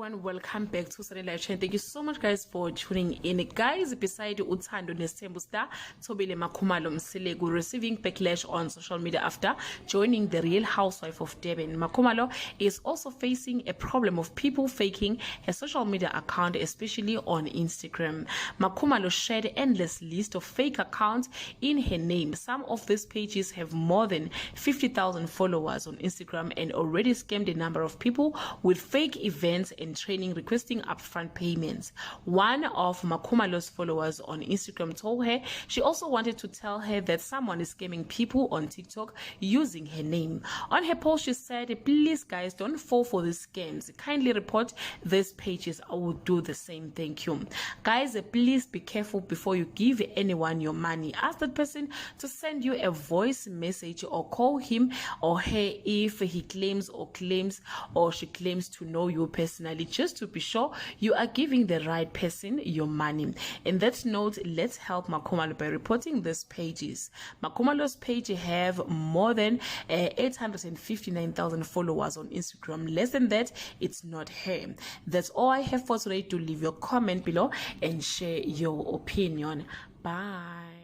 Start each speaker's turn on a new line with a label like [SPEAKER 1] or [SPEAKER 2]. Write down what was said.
[SPEAKER 1] everyone, welcome back to Sunday Live Channel. Thank you so much guys for tuning in. Guys, beside Uthando Nesembu star Tobile Makhumalo Mseleku receiving backlash on social media after joining the Real Housewife of Durban, Makhumalo is also facing a problem of people faking her social media account, especially on Instagram. Makhumalo shared an endless list of fake accounts in her name. Some of these pages have more than 50,000 followers on Instagram and already scammed a number of people with fake events and training requesting upfront payments. One of Makhumalo's followers on Instagram told her she also wanted to tell her that someone is scamming people on TikTok using her name. On her post, she said, "Please guys, don't fall for these scams. Kindly report these pages. I will do the same. Thank you." Guys, please be careful before you give anyone your money. Ask that person to send you a voice message or call him or her if he claims or she claims to know you personally, just to be sure you are giving the right person your money. In that note, let's help Makhumalo by reporting these pages. Makhumalo's page have more than 859,000 followers on Instagram. Less than that, it's not her. That's all I have for today. To leave your comment below and share your opinion. Bye.